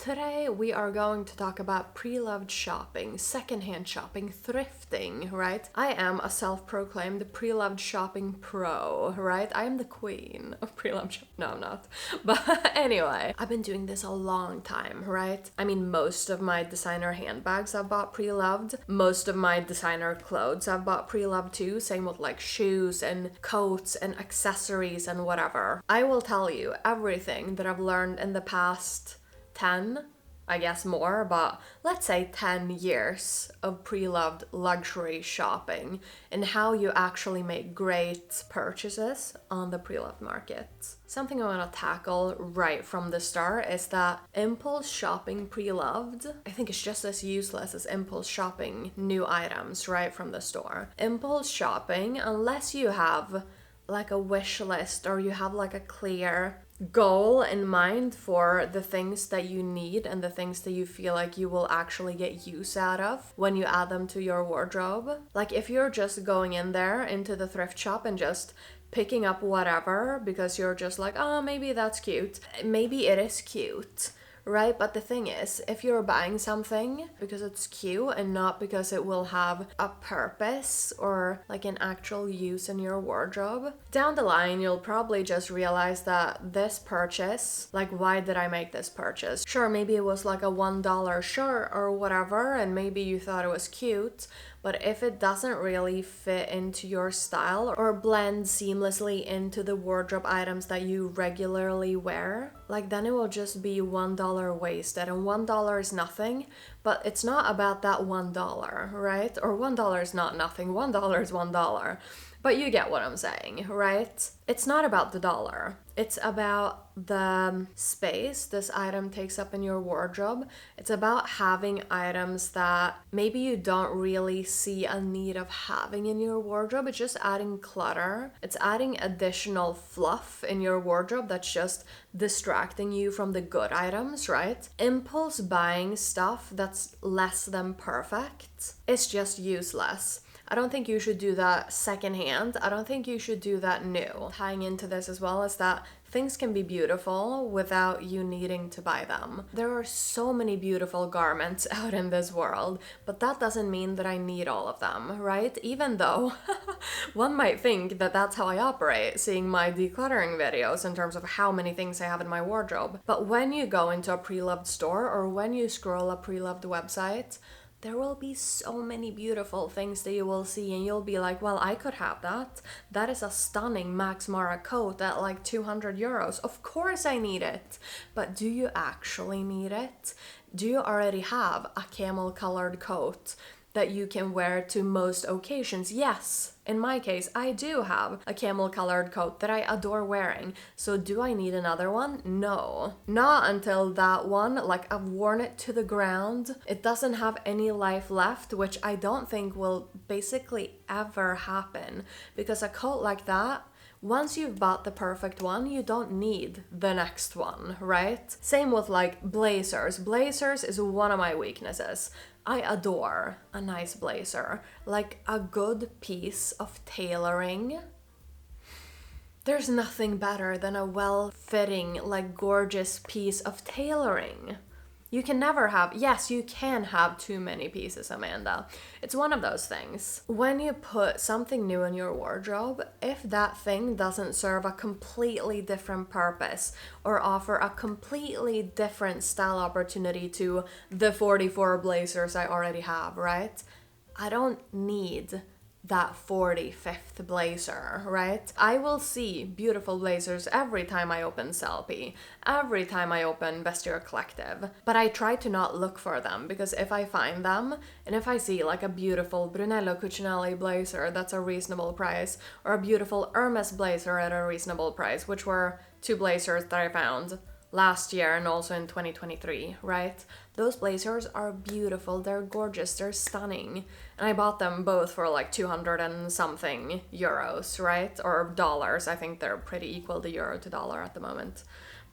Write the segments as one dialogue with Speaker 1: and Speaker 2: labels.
Speaker 1: Today we are going to talk about pre-loved shopping, secondhand shopping, thrifting, right? I am a self-proclaimed pre-loved shopping pro, right? I am the queen of pre-loved shopping. No, I'm not. But anyway, I've been doing this a long time, right? I mean, most of my designer handbags I've bought pre-loved. Most of my designer clothes I've bought pre-loved too. Same with like shoes and coats and accessories and whatever. I will tell you everything that I've learned in the past 10, I guess more, but let's say 10 years of pre-loved luxury shopping and how you actually make great purchases on the pre-loved market. Something I want to tackle right from the start is that impulse shopping pre-loved, I think it's just as useless as impulse shopping new items right from the store. Impulse shopping, unless you have like a wish list or you have like a clear goal in mind for the things that you need and the things that you feel like you will actually get use out of when you add them to your wardrobe. Like if you're just going in there into the thrift shop and just picking up whatever because you're just like, oh, maybe that's cute. Maybe it is cute. Right? But the thing is, if you're buying something because it's cute and not because it will have a purpose or like an actual use in your wardrobe, down the line, you'll probably just realize that this purchase, like, why did I make this purchase? Sure, maybe it was like a $1 shirt or whatever, and maybe you thought it was cute, but if it doesn't really fit into your style or blend seamlessly into the wardrobe items that you regularly wear, like then it will just be $1 wasted. And $1 is nothing, but it's not about that $1, right? Or $1 is not nothing, $1 is $1. But you get what I'm saying, right? It's not about the dollar. It's about the space this item takes up in your wardrobe. It's about having items that maybe you don't really see a need of having in your wardrobe. It's just adding clutter. It's adding additional fluff in your wardrobe that's just distracting you from the good items, right? Impulse buying stuff that's less than perfect is just useless. I don't think you should do that secondhand. I don't think you should do that new. Tying into this as well is that things can be beautiful without you needing to buy them. There are so many beautiful garments out in this world, but that doesn't mean that I need all of them, right? Even though one might think that that's how I operate, seeing my decluttering videos in terms of how many things I have in my wardrobe. But when you go into a pre-loved store or when you scroll a pre-loved website, there will be so many beautiful things that you will see and you'll be like, well, I could have that. That is a stunning Max Mara coat at like 200 euros. Of course I need it. But do you actually need it? Do you already have a camel colored coat that you can wear to most occasions? Yes. In my case, I do have a camel colored coat that I adore wearing. So do I need another one? No. Not until that one, like I've worn it to the ground. It doesn't have any life left, which I don't think will basically ever happen. Because a coat like that, once you've bought the perfect one, you don't need the next one, right? Same with like blazers. Blazers is one of my weaknesses. I adore a nice blazer, like a good piece of tailoring. There's nothing better than a well-fitting, like gorgeous piece of tailoring. You can never have, yes, you can have too many pieces, Amanda. It's one of those things. When you put something new in your wardrobe, if that thing doesn't serve a completely different purpose or offer a completely different style opportunity to the 44 blazers I already have, right? I don't need that 45th blazer, right? I will see beautiful blazers every time I open Selfie, every time I open Vestiaire Collective, but I try to not look for them because if I find them and if I see like a beautiful Brunello Cucinelli blazer that's a reasonable price or a beautiful Hermes blazer at a reasonable price, which were two blazers that I found last year and also in 2023, right? Those blazers are beautiful, they're gorgeous, they're stunning. And I bought them both for like 200 and something euros, right? Or dollars, I think they're pretty equal to euro to dollar at the moment.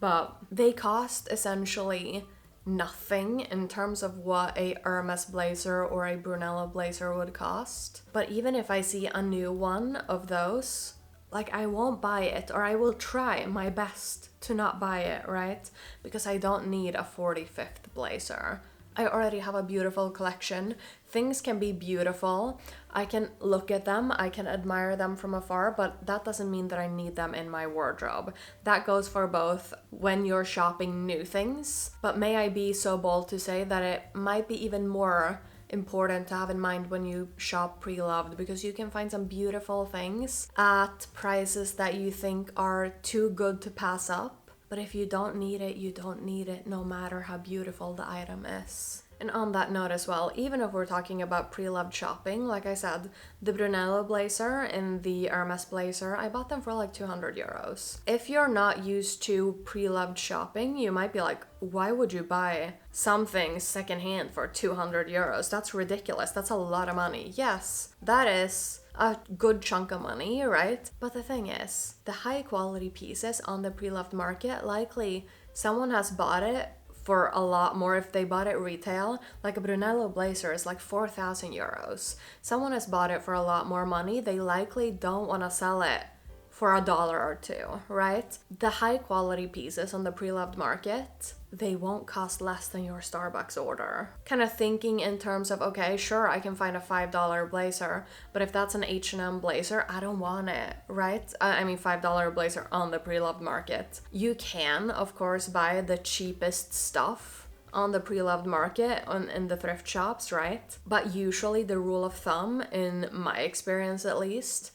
Speaker 1: But they cost essentially nothing in terms of what a Hermes blazer or a Brunello blazer would cost. But even if I see a new one of those, like I won't buy it, or I will try my best to not buy it, right? Because I don't need a 45th blazer. I already have a beautiful collection. Things can be beautiful. I can look at them, I can admire them from afar, but that doesn't mean that I need them in my wardrobe. That goes for both when you're shopping new things, but may I be so bold to say that it might be even more important to have in mind when you shop pre-loved, because you can find some beautiful things at prices that you think are too good to pass up. But if you don't need it, you don't need it, no matter how beautiful the item is. And on that note as well, even if we're talking about pre-loved shopping, like I said, the Brunello blazer and the Hermes blazer, I bought them for like 200 euros. If you're not used to pre-loved shopping, you might be like, why would you buy something secondhand for 200 euros? That's ridiculous. That's a lot of money. Yes, that is a good chunk of money, right? But the thing is, the high quality pieces on the pre-loved market, likely someone has bought it for a lot more. If they bought it retail, like a Brunello blazer is like 4,000 euros. Someone has bought it for a lot more money. They likely don't want to sell it for $1 or $2, right? The high quality pieces on the pre-loved market, they won't cost less than your Starbucks order. Kind of thinking in terms of, okay, sure, I can find a $5 blazer, but if that's an H&M blazer, I don't want it, right? I mean, $5 blazer on the pre-loved market. You can, of course, buy the cheapest stuff on the pre-loved market in the thrift shops, right? But usually the rule of thumb, in my experience at least,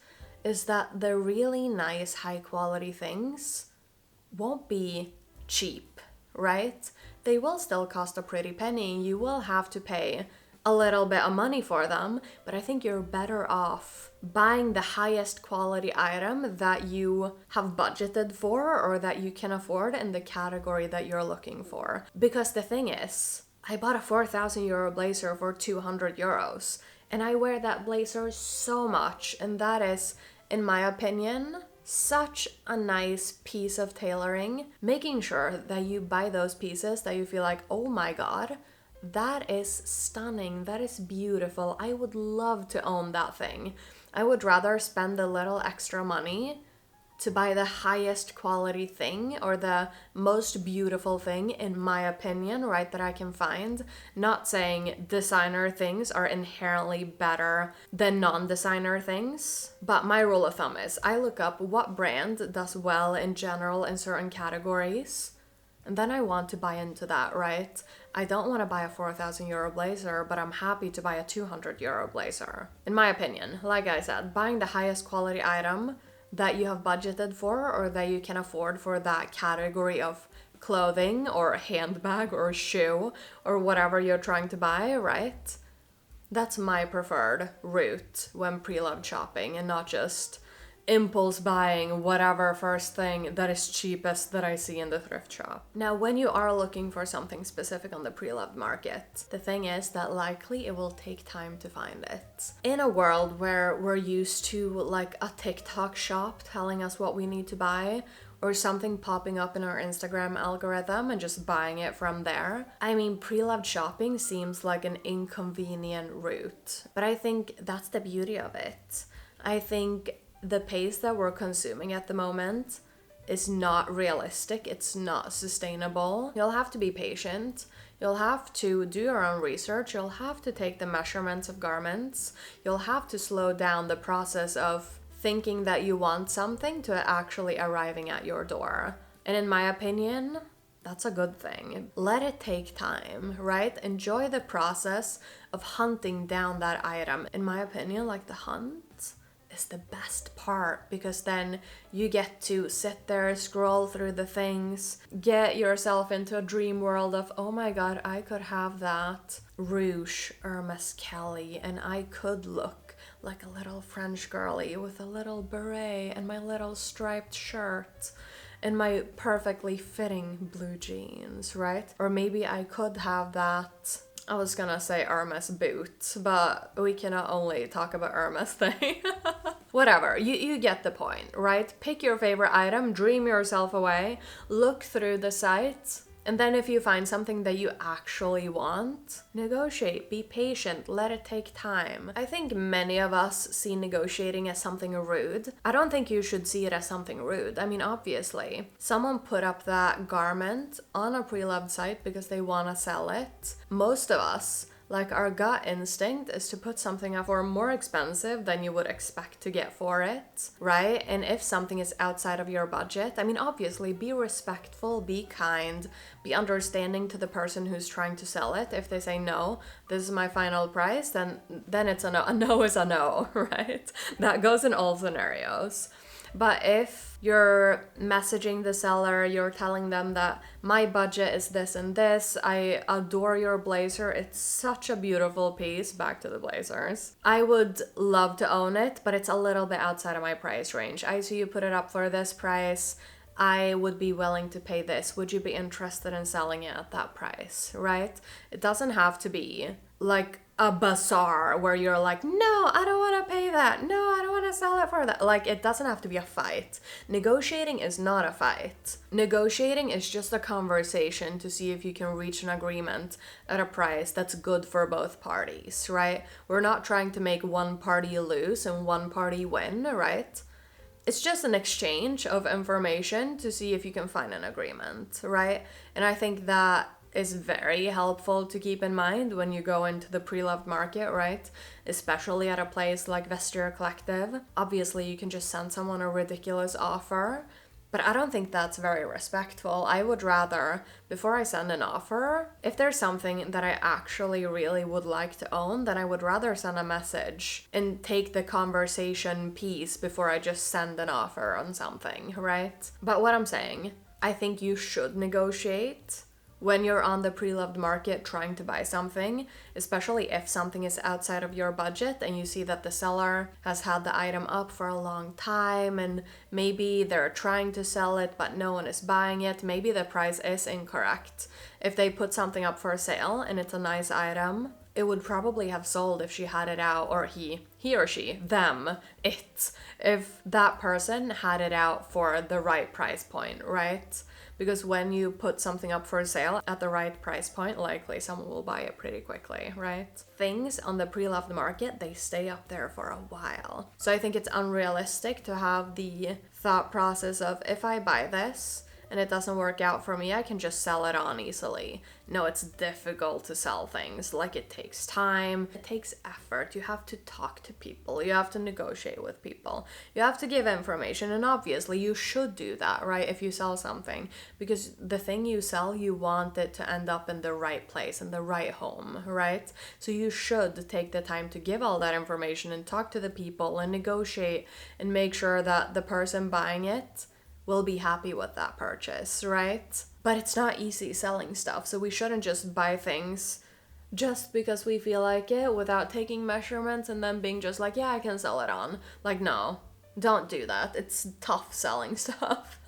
Speaker 1: is that the really nice high quality things won't be cheap, right? They will still cost a pretty penny. You will have to pay a little bit of money for them, but I think you're better off buying the highest quality item that you have budgeted for or that you can afford in the category that you're looking for. Because the thing is, I bought a 4,000 euro blazer for 200 euros. And I wear that blazer so much, and that is, in my opinion, such a nice piece of tailoring. Making sure that you buy those pieces that you feel like, oh my god, that is stunning, that is beautiful, I would love to own that thing. I would rather spend a little extra money to buy the highest quality thing or the most beautiful thing, in my opinion, right, that I can find. Not saying designer things are inherently better than non-designer things, but my rule of thumb is I look up what brand does well in general in certain categories, and then I want to buy into that, right? I don't want to buy a 4,000 euro blazer, but I'm happy to buy a 200 euro blazer. In my opinion, like I said, buying the highest quality item that you have budgeted for or that you can afford for that category of clothing or handbag or shoe or whatever you're trying to buy, right? That's my preferred route when pre-loved shopping, and not just impulse buying whatever first thing that is cheapest that I see in the thrift shop. Now, when you are looking for something specific on the pre-loved market, the thing is that likely it will take time to find it. In a world where we're used to like a TikTok shop telling us what we need to buy, or something popping up in our Instagram algorithm and just buying it from there, I mean, pre-loved shopping seems like an inconvenient route. But I think that's the beauty of it. I think the pace that we're consuming at the moment is not realistic. It's not sustainable. You'll have to be patient. You'll have to do your own research. You'll have to take the measurements of garments. You'll have to slow down the process of thinking that you want something to actually arriving at your door. And in my opinion, that's a good thing. Let it take time, right? Enjoy the process of hunting down that item. In my opinion, like the hunt is the best part, because then you get to sit there, scroll through the things, get yourself into a dream world of, oh my god, I could have that Rouge Hermes Kelly and I could look like a little French girly with a little beret and my little striped shirt and my perfectly fitting blue jeans, right? Or maybe I could have that, I was gonna say Hermes boot, but we cannot only talk about Hermes thing. Whatever, you get the point, right? Pick your favorite item, dream yourself away, look through the site, And then if you find something that you actually want, negotiate, be patient, let it take time. I think many of us see negotiating as something rude. I don't think you should see it as something rude. I mean, obviously, someone put up that garment on a pre-loved site because they want to sell it. Most of us, like, our gut instinct is to put something up for more expensive than you would expect to get for it, right? And if something is outside of your budget, I mean, obviously, be respectful, be kind, be understanding to the person who's trying to sell it. If they say, no, this is my final price, then it's a no. A no is a no, right? That goes in all scenarios. But if you're messaging the seller, you're telling them that my budget is this and this, I adore your blazer, it's such a beautiful piece, back to the blazers. I would love to own it, but it's a little bit outside of my price range. I see you put it up for this price, I would be willing to pay this. Would you be interested in selling it at that price, right? It doesn't have to be like a bazaar where you're like, no, I don't want to pay that. No, I don't want to sell it for that. Like, it doesn't have to be a fight. Negotiating is not a fight. Negotiating is just a conversation to see if you can reach an agreement at a price that's good for both parties, right? We're not trying to make one party lose and one party win, right? It's just an exchange of information to see if you can find an agreement, right? And I think that is very helpful to keep in mind when you go into the pre-loved market, right? Especially at a place like Vestiaire Collective. Obviously, you can just send someone a ridiculous offer, but I don't think that's very respectful. I would rather, before I send an offer, if there's something that I actually really would like to own, then I would rather send a message and take the conversation piece before I just send an offer on something, right? But what I'm saying, I think you should negotiate when you're on the pre-loved market trying to buy something, especially if something is outside of your budget and you see that the seller has had the item up for a long time and maybe they're trying to sell it but no one is buying it, maybe the price is incorrect. If they put something up for sale and it's a nice item, it would probably have sold if she had it out, or he or she, them, it, if that person had it out for the right price point, right? Because when you put something up for sale at the right price point, likely someone will buy it pretty quickly, right? Things on the pre-loved market, they stay up there for a while. So I think it's unrealistic to have the thought process of, if I buy this and it doesn't work out for me, I can just sell it on easily. No, it's difficult to sell things. Like, it takes time, it takes effort. You have to talk to people, you have to negotiate with people, you have to give information, and obviously you should do that, right? If you sell something, because the thing you sell, you want it to end up in the right place, in the right home, right? So you should take the time to give all that information and talk to the people and negotiate and make sure that the person buying it will be happy with that purchase, right? But it's not easy selling stuff, so we shouldn't just buy things just because we feel like it without taking measurements and then being just like, yeah, I can sell it on. Like, no, don't do that. It's tough selling stuff.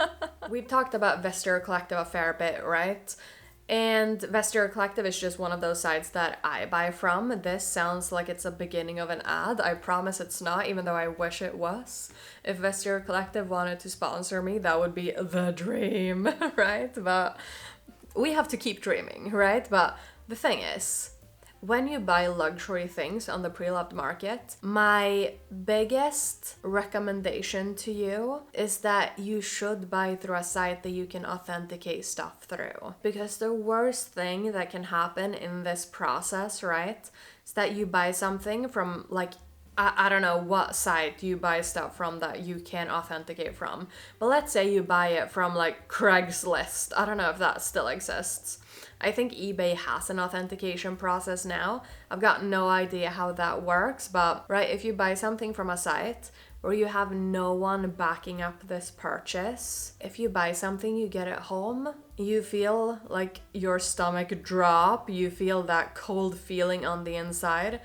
Speaker 1: We've talked about Vestiaire Collective a fair bit, right? And Vestiaire Collective is just one of those sites that I buy from. This sounds like it's a beginning of an ad. I promise it's not, even though I wish it was. If Vestiaire Collective wanted to sponsor me, that would be the dream, right? But we have to keep dreaming, right? But the thing is, when you buy luxury things on the pre-loved market, my biggest recommendation to you is that you should buy through a site that you can authenticate stuff through. Because the worst thing that can happen in this process, right, is that you buy something from, like, I don't know what site you buy stuff from that you can authenticate from. But let's say you buy it from, like, Craigslist. I don't know if that still exists. I think eBay has an authentication process now. I've got no idea how that works, but right, if you buy something from a site where you have no one backing up this purchase, if you buy something, you get it home, you feel like your stomach drop, you feel that cold feeling on the inside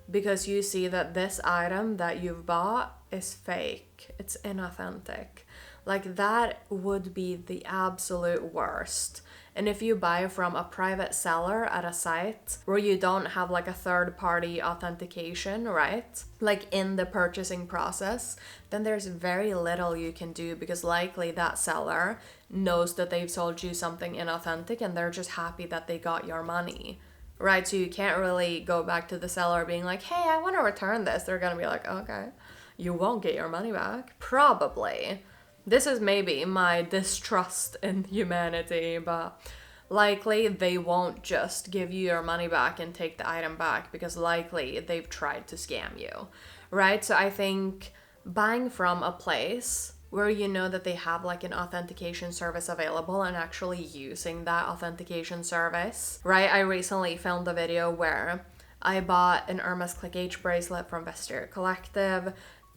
Speaker 1: because you see that this item that you've bought is fake, it's inauthentic. Like, that would be the absolute worst. And if you buy from a private seller at a site where you don't have like a third party authentication, right? Like in the purchasing process, then there's very little you can do because likely that seller knows that they've sold you something inauthentic and they're just happy that they got your money. Right, so you can't really go back to the seller being like, hey, I want to return this. They're going to be like, okay, you won't get your money back. Probably. This is maybe my distrust in humanity, but likely they won't just give you your money back and take the item back because likely they've tried to scam you, right? So I think buying from a place where you know that they have like an authentication service available and actually using that authentication service, right? I recently filmed a video where I bought an Hermes Click H bracelet from Vestiaire Collective.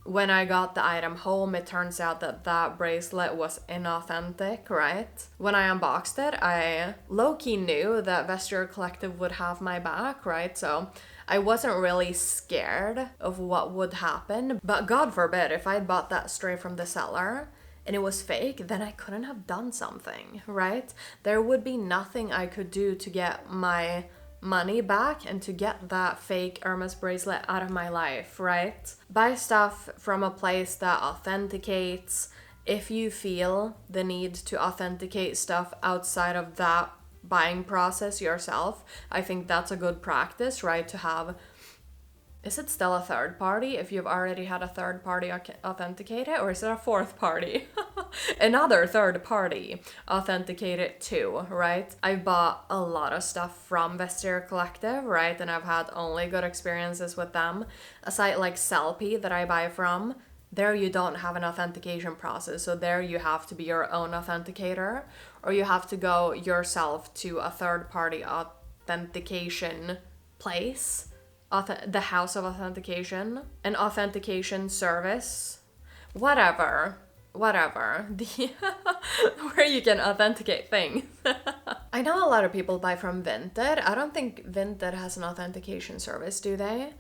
Speaker 1: When I got the item home, it turns out that that bracelet was inauthentic, right? When I unboxed it, I low-key knew that Vestiaire Collective would have my back, right? So I wasn't really scared of what would happen, but God forbid, if I'd bought that straight from the seller and it was fake, then I couldn't have done something, right? There would be nothing I could do to get my money back and to get that fake Hermes bracelet out of my life, right? Buy stuff from a place that authenticates. If you feel the need to authenticate stuff outside of that buying process yourself, I think that's a good practice, right? To have, is it still a third party if you've already had a third party authenticate it, or is it a fourth party? Another third party authenticate it too, right? I've bought a lot of stuff from Vestiaire Collective, right? And I've had only good experiences with them. A site like Sellpy that I buy from, there you don't have an authentication process, so there you have to be your own authenticator, or you have to go yourself to a third-party authentication place, the house of authentication, an authentication service, whatever, the where you can authenticate things. I know a lot of people buy from Vinted. I don't think Vinted has an authentication service, do they?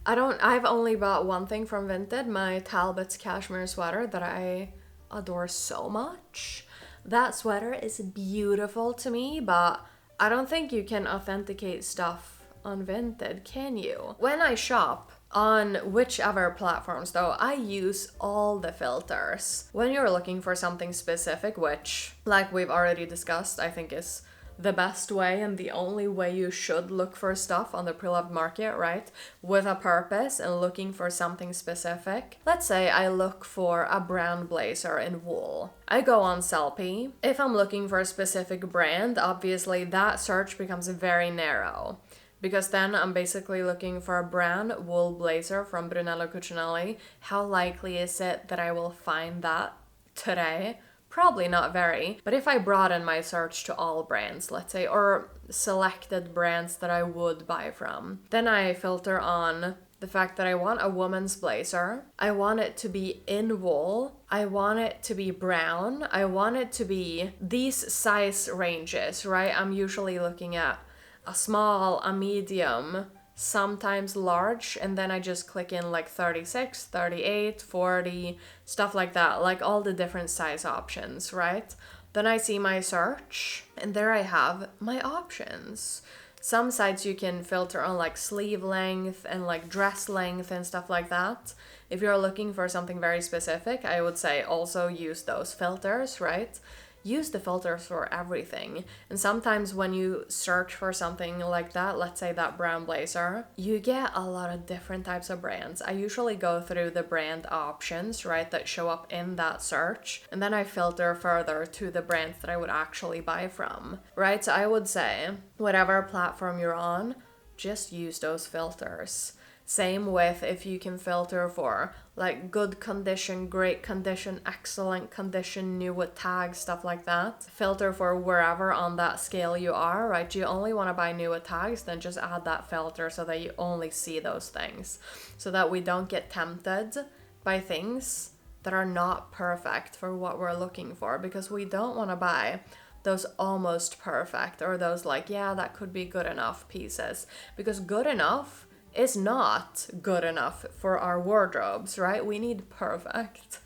Speaker 1: I've only bought one thing from Vinted, my Talbot's cashmere sweater that I adore so much. That sweater is beautiful to me, but I don't think you can authenticate stuff on Vinted, can you? When I shop on whichever platforms though, I use all the filters. When you're looking for something specific, which, like we've already discussed, I think is the best way and the only way you should look for stuff on the Preloved market, right? With a purpose and looking for something specific. Let's say I look for a brown blazer in wool. I go on Sellpy. If I'm looking for a specific brand, obviously that search becomes very narrow, because then I'm basically looking for a brown wool blazer from Brunello Cucinelli. How likely is it that I will find that today? Probably not very, but if I broaden my search to all brands, let's say, or selected brands that I would buy from, then I filter on the fact that I want a woman's blazer, I want it to be in wool, I want it to be brown, I want it to be these size ranges, right? I'm usually looking at a small, a medium, sometimes large, and then I just click in like 36, 38, 40, stuff like that, like all the different size options, right? Then I see my search, and there I have my options. Some sites you can filter on like sleeve length and like dress length and stuff like that. If you're looking for something very specific, I would say also use those filters, right? Use the filters for everything. And sometimes when you search for something like that, let's say that brown blazer, you get a lot of different types of brands. I usually go through the brand options, right, that show up in that search, and then I filter further to the brands that I would actually buy from, right? So I would say whatever platform you're on, just use those filters. Same with if you can filter for like good condition, great condition, excellent condition, new with tags, stuff like that. Filter for wherever on that scale you are, right? Do you only want to buy new with tags? Then just add that filter so that you only see those things, so that we don't get tempted by things that are not perfect for what we're looking for, because we don't want to buy those almost perfect or those like, yeah, that could be good enough pieces, because good enough is not good enough for our wardrobes, right? We need perfect.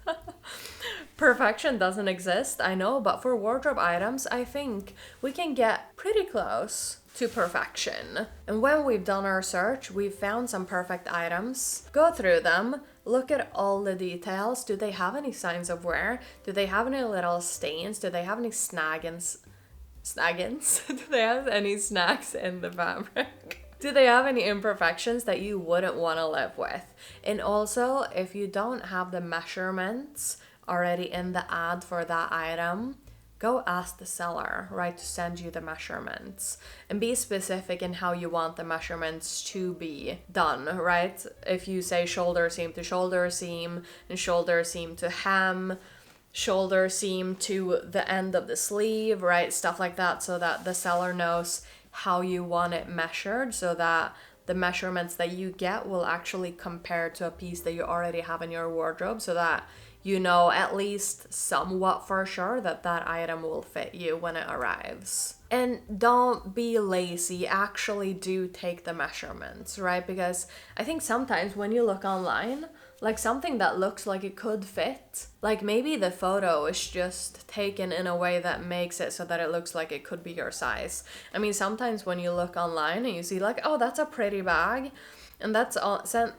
Speaker 1: Perfection doesn't exist, I know, but for wardrobe items, I think we can get pretty close to perfection. And when we've done our search, we've found some perfect items. Go through them, look at all the details. Do they have any signs of wear? Do they have any little stains? Do they have any snaggins? Do they have any snags in the fabric? Do they have any imperfections that you wouldn't want to live with? And also, if you don't have the measurements already in the ad for that item, go ask the seller, right, to send you the measurements. And be specific in how you want the measurements to be done, right? If you say shoulder seam to shoulder seam, and shoulder seam to hem, shoulder seam to the end of the sleeve, right? Stuff like that, so that the seller knows how you want it measured, so that the measurements that you get will actually compare to a piece that you already have in your wardrobe, so that you know at least somewhat for sure that that item will fit you when it arrives. And don't be lazy, actually do take the measurements, right? Because I think sometimes when you look online, like something that looks like it could fit, like maybe the photo is just taken in a way that makes it so that it looks like it could be your size. I mean, sometimes when you look online and you see like, oh, that's a pretty bag, and that's all sent.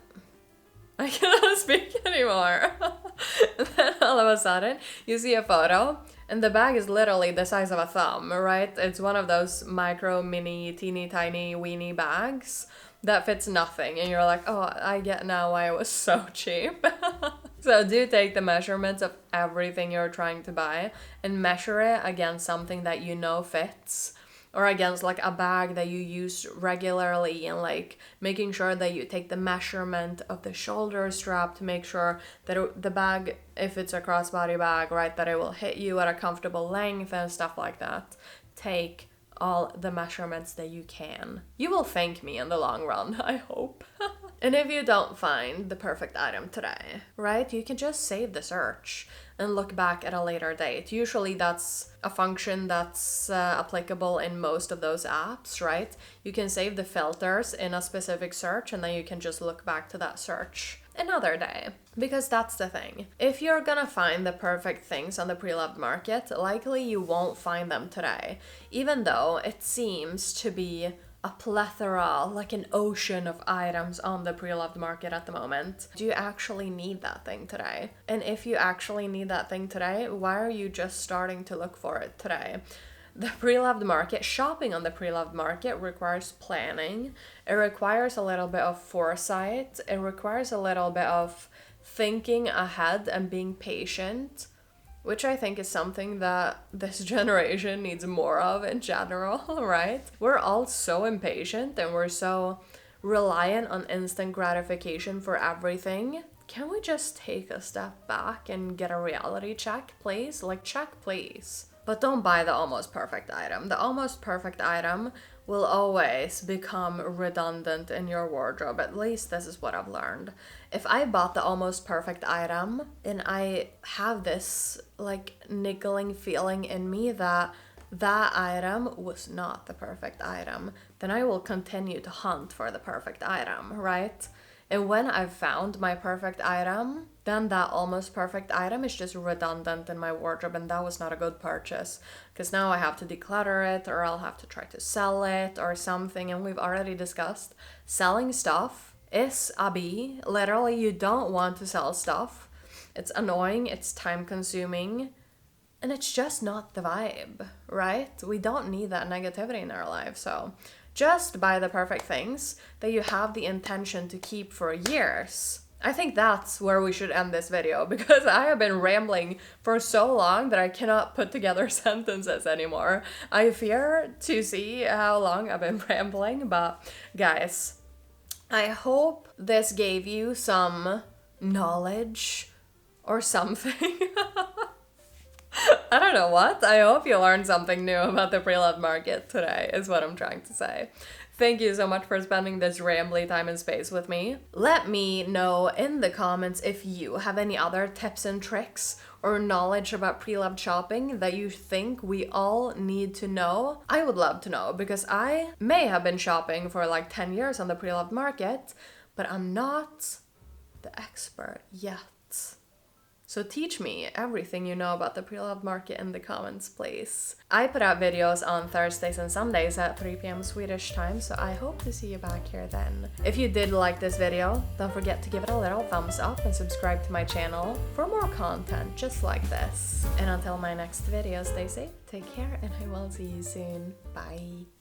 Speaker 1: I cannot speak anymore. And then all of a sudden, you see a photo, and the bag is literally the size of a thumb, right? It's one of those micro, mini, teeny, tiny, weeny bags that fits nothing. And you're like, oh, I get now why it was so cheap. So do take the measurements of everything you're trying to buy and measure it against something that you know fits, or against like a bag that you use regularly, and like making sure that you take the measurement of the shoulder strap to make sure that the bag, if it's a crossbody bag, right, that it will hit you at a comfortable length and stuff like that. Take all the measurements that you can. You will thank me in the long run, I hope. And if you don't find the perfect item today, right, you can just save the search and look back at a later date. Usually that's a function that's applicable in most of those apps, right? You can save the filters in a specific search, and then you can just look back to that search another day. Because that's the thing. If you're gonna find the perfect things on the pre-loved market, likely you won't find them today. Even though it seems to be a plethora, like an ocean of items on the pre-loved market at the moment. Do you actually need that thing today? And if you actually need that thing today, why are you just starting to look for it today? The pre-loved market, shopping on the pre-loved market requires planning. It requires a little bit of foresight. It requires a little bit of thinking ahead and being patient, which I think is something that this generation needs more of in general, right? We're all so impatient and we're so reliant on instant gratification for everything. Can we just take a step back and get a reality check, please? Like, check, please. But don't buy the almost perfect item. The almost perfect item will always become redundant in your wardrobe. At least this is what I've learned. If I bought the almost perfect item and I have this like niggling feeling in me that that item was not the perfect item, then I will continue to hunt for the perfect item, right? And when I've found my perfect item, then that almost perfect item is just redundant in my wardrobe, and that was not a good purchase. Because now I have to declutter it, or I'll have to try to sell it or something, and we've already discussed selling stuff is a B. Literally, you don't want to sell stuff. It's annoying, it's time consuming, and it's just not the vibe, right? We don't need that negativity in our life, so just buy the perfect things that you have the intention to keep for years. I think that's where we should end this video, because I have been rambling for so long that I cannot put together sentences anymore. I fear to see how long I've been rambling, but guys, I hope this gave you some knowledge or something. I don't know what. I hope you learned something new about the pre-loved market today, is what I'm trying to say. Thank you so much for spending this rambly time and space with me. Let me know in the comments if you have any other tips and tricks or knowledge about pre-loved shopping that you think we all need to know. I would love to know, because I may have been shopping for like 10 years on the pre-loved market, but I'm not the expert yet. So teach me everything you know about the pre-loved market in the comments, please. I put out videos on Thursdays and Sundays at 3 p.m. Swedish time, so I hope to see you back here then. If you did like this video, don't forget to give it a little thumbs up and subscribe to my channel for more content just like this. And until my next video, stay safe, take care, and I will see you soon. Bye!